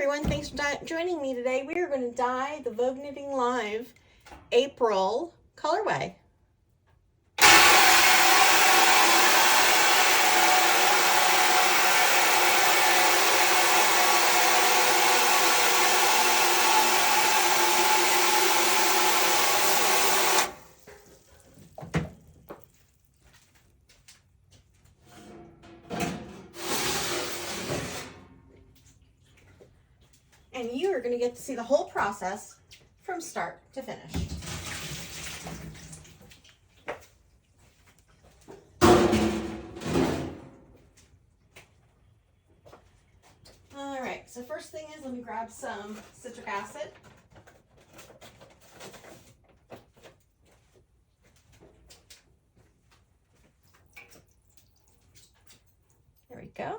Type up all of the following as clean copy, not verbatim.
everyone, thanks for joining me today. We are going to dye the Vogue Knitting Live April colorway. And you are going to get to see the whole process from start to finish. All right, so first thing is let me grab some citric acid. There we go.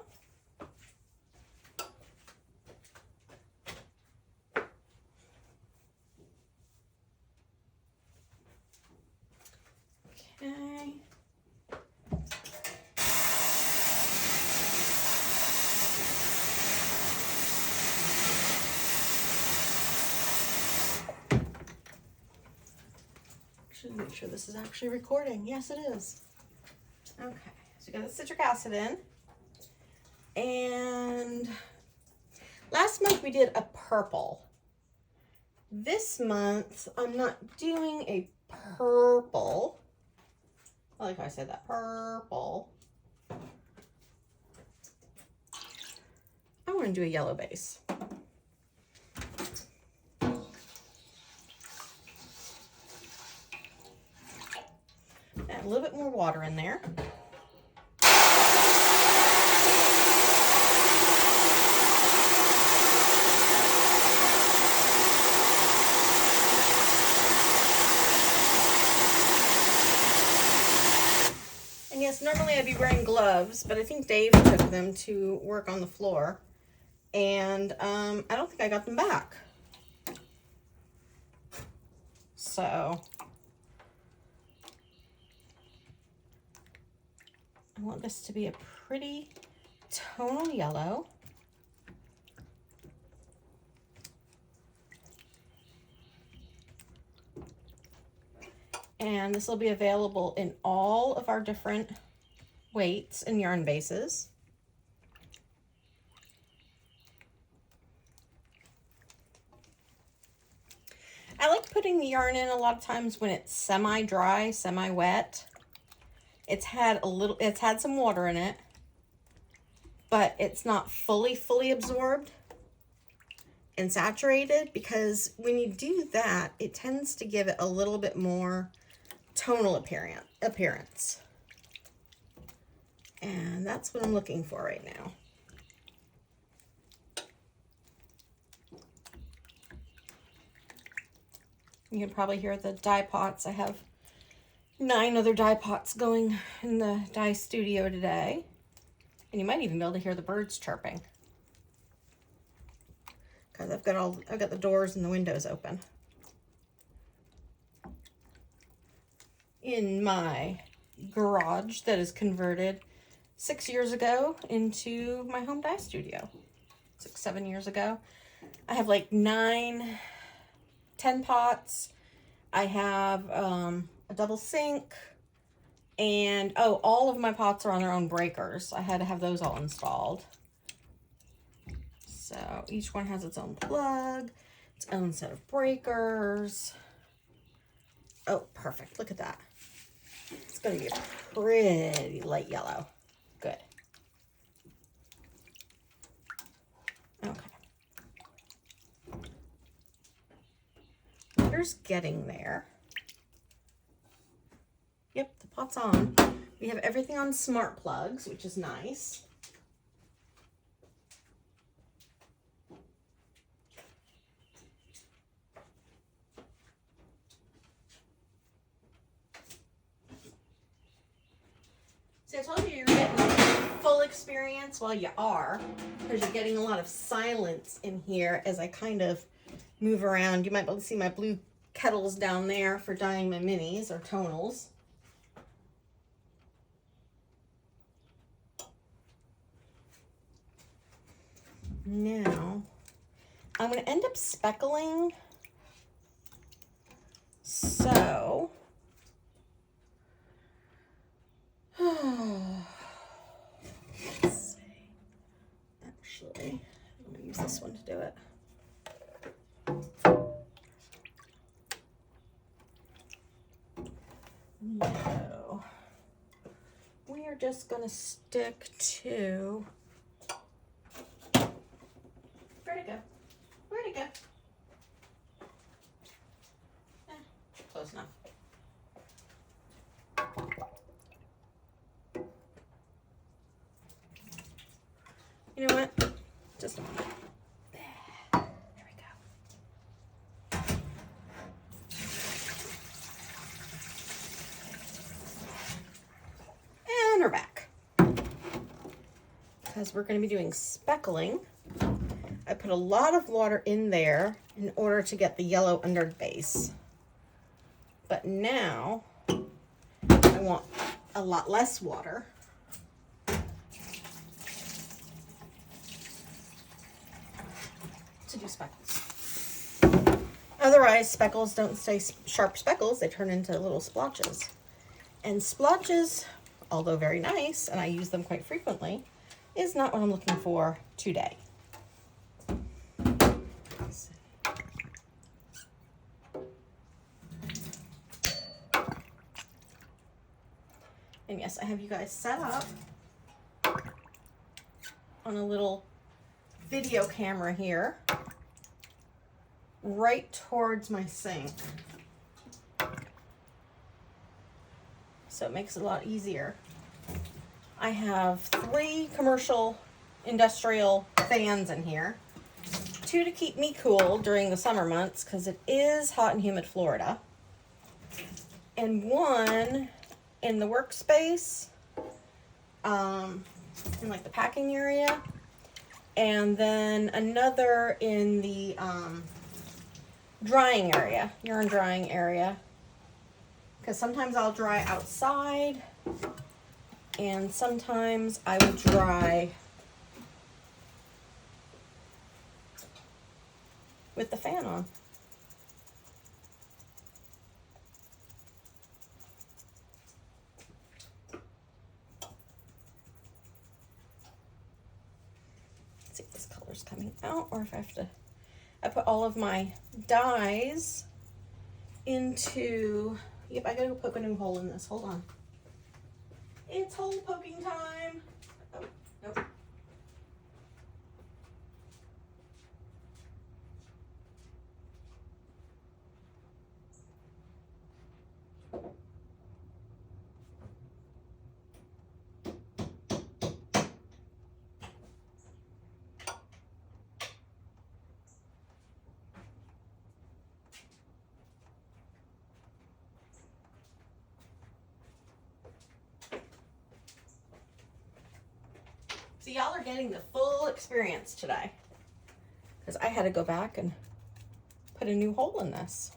Okay. Should make sure this is actually recording. Yes, it is. Okay, so we got the citric acid in. And last month we did a purple. This month I'm not doing a purple. I like how I said that, purple. I want to do a yellow base. Add a little bit more water in there. Yes, normally I'd be wearing gloves, but I think Dave took them to work on the floor, and I don't think I got them back. So I want this to be a pretty tonal yellow. And this will be available in all of our different weights and yarn bases. I like putting the yarn in a lot of times when it's semi-dry, semi-wet. It's had some water in it, but it's not fully absorbed and saturated, because when you do that, it tends to give it a little bit more tonal appearance. And that's what I'm looking for right now. You can probably hear the dye pots. I have 9 other dye pots going in the dye studio today. And you might even be able to hear the birds chirping, because I've got the doors and the windows open in my garage that is converted 6 years ago into my home dye studio. 7 years ago. I have like 10 pots. I have a double sink, and all of my pots are on their own breakers. I had to have those all installed. So each one has its own plug, its own set of breakers. Oh, perfect. Look at that. It's going to be a pretty light yellow. Good. Okay. Water's getting there. Yep, the pot's on. We have everything on smart plugs, which is nice. See, I told you you're getting full experience. Well, you are, because you're getting a lot of silence in here as I kind of move around. You might be able to see my blue kettles down there for dyeing my minis or tonals. Now, I'm going to end up speckling. So, let's see. Actually, I'm going to use this one to do it. No. We are just going to stick to... Where'd it go? Where'd it go? Close enough. You know what? Just a moment. There we go. And we're back. Because we're going to be doing speckling. I put a lot of water in there in order to get the yellow under base. But now I want a lot less water. To do speckles. Otherwise, speckles don't stay sharp speckles. They turn into little splotches. And splotches, although very nice, and I use them quite frequently, is not what I'm looking for today. And yes, I have you guys set up on a little video camera here, right towards my sink. So it makes it a lot easier. I have 3 commercial industrial fans in here. 2 to keep me cool during the summer months because it is hot and humid Florida. And 1 in the workspace, in like the packing area. And then another in the drying area, yarn drying area. Because sometimes I'll dry outside and sometimes I will dry with the fan on. Let's see if this color's coming out or if I have to. I put all of my dyes into, yep, I gotta go poke a new hole in this. Hold on. It's hole poking time. Oh, nope. So y'all are getting the full experience today because I had to go back and put a new hole in this.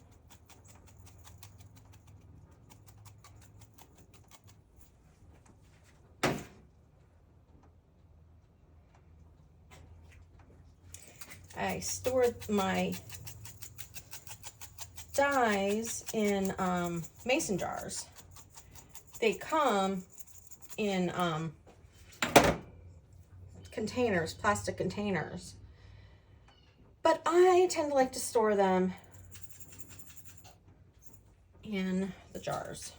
I stored my dyes in mason jars. They come in containers, plastic containers. But I tend to like to store them in the jars.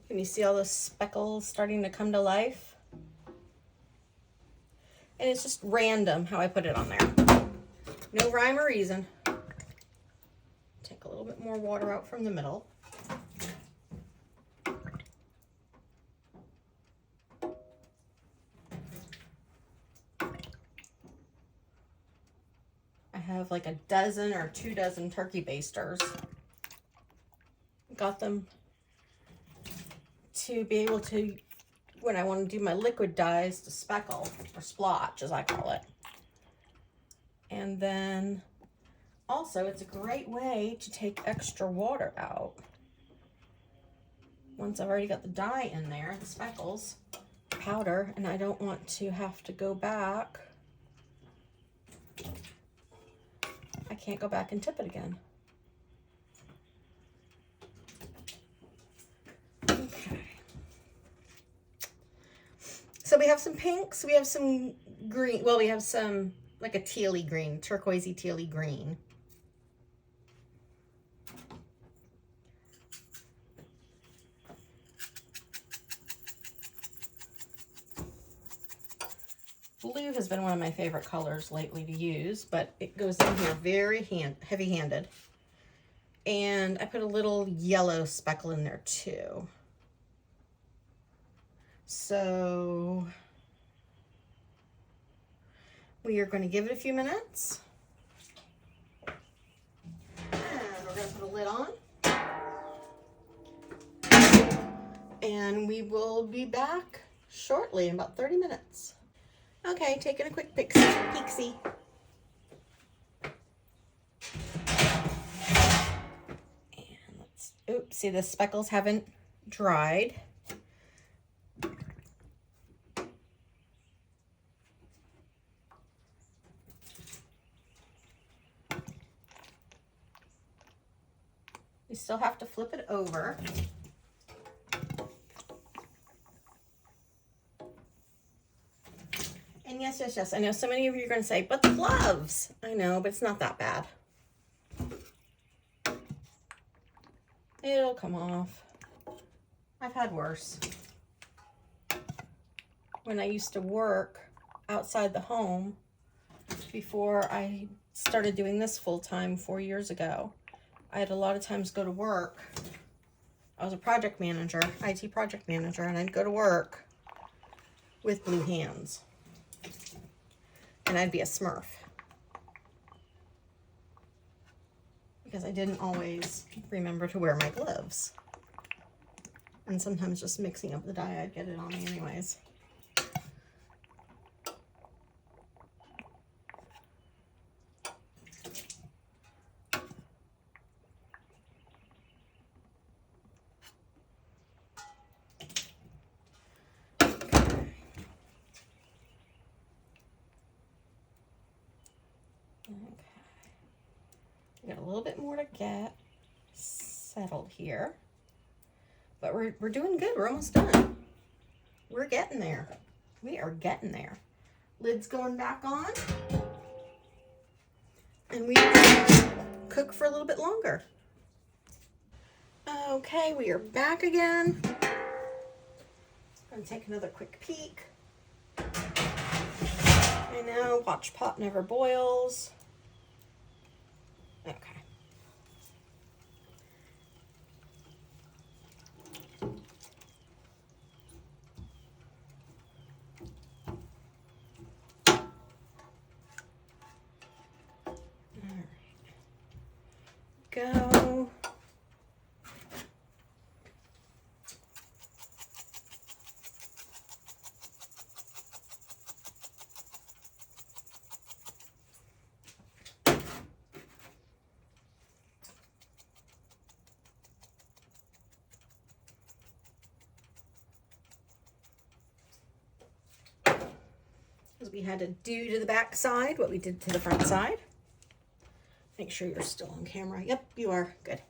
Can you see all those speckles starting to come to life? And it's just random how I put it on there. No rhyme or reason. Take a little bit more water out from the middle. I have like a dozen or 2 dozen turkey basters. Got them to be able to, when I want to do my liquid dyes, to speckle, or splotch as I call it. And then also it's a great way to take extra water out. Once I've already got the dye in there, the speckles, powder, and I don't want to have to go back. I can't go back and tip it again. Okay. So we have some pinks, we have some green, well, we have some like a tealy green, turquoisey tealy green. Blue has been one of my favorite colors lately to use, but it goes in here very heavy-handed. And I put a little yellow speckle in there too. So we are going to give it a few minutes. And we're going to put a lid on. And we will be back shortly in about 30 minutes. Okay, taking a quick peek-see. And let's, oops, see the speckles haven't dried. We still have to flip it over. And yes, I know so many of you are going to say, but the gloves. I know, but it's not that bad. It'll come off. I've had worse. When I used to work outside the home, before I started doing this full-time 4 years ago, I had a lot of times go to work. I was a project manager, IT project manager, and I'd go to work with blue hands. And I'd be a Smurf. Because I didn't always remember to wear my gloves. And sometimes just mixing up the dye, I'd get it on me anyways. Got a little bit more to get settled here, but we're doing good. We're almost done. We're getting there. We are getting there. Lid's going back on, and we cook for a little bit longer. Okay, we are back again. Gonna take another quick peek. I know, watch pot never boils. Okay. All right. Go. We had to do to the back side what we did to the front side. Make sure you're still on camera. Yep, you are. Good.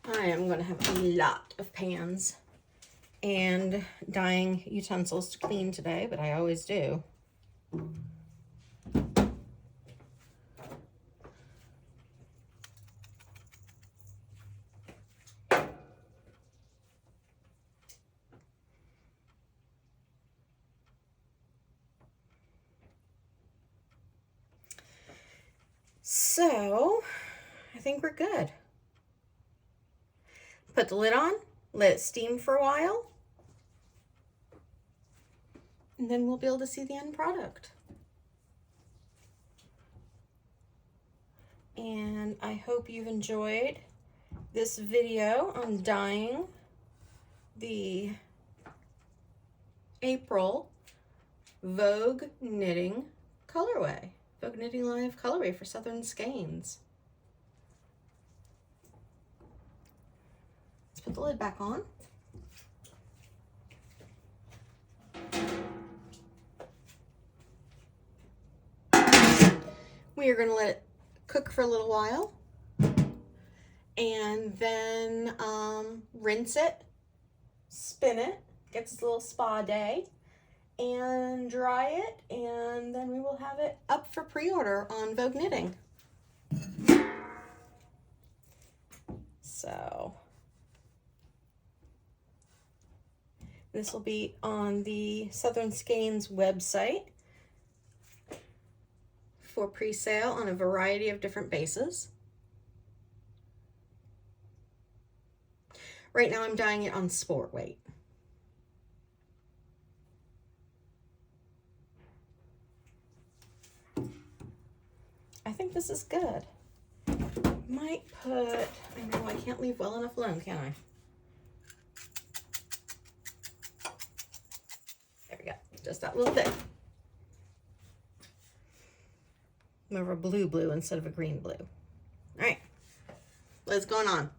I am going to have a lot of pans and dyeing utensils to clean today, but I always do. So, I think we're good. Put the lid on, let it steam for a while, and then we'll be able to see the end product. And I hope you've enjoyed this video on dyeing the April Vogue knitting colorway. Vogue knitting live colorway for Southern Skeins. Let's put the lid back on. We are going to let it cook for a little while and then rinse it, spin it, gets its little spa day, and dry it, and then we will have it up for pre-order on Vogue Knitting. So this will be on the Southern Skeins website for pre-sale on a variety of different bases. Right now I'm dyeing it on sport weight. I think this is good. Might put, I know I can't leave well enough alone, can I? There we go, just that little bit. More of a blue instead of a green blue. All right, what's going on?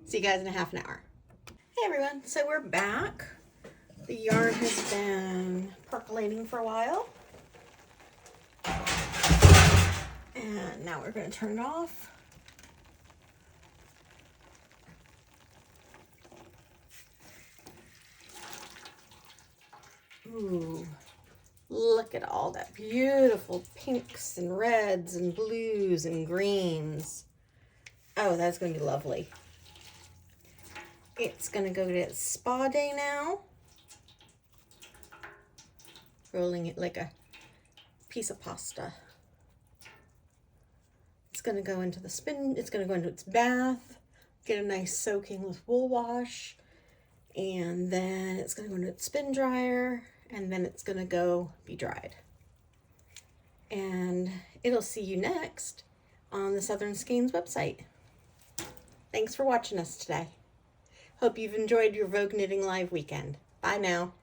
See you guys in a half an hour. Hey everyone, so we're back. The yarn has been percolating for a while. And now we're going to turn it off. Ooh. Look at all that beautiful pinks and reds and blues and greens. Oh, that's going to be lovely. It's going to go to its spa day now. Rolling it like a piece of pasta. It's going to go into the spin. It's going to go into its bath. Get a nice soaking with wool wash. And then it's going to go into its spin dryer. And then it's going to go be dried. And it'll see you next on the Southern Skeins website. Thanks for watching us today. Hope you've enjoyed your Vogue Knitting Live weekend. Bye now.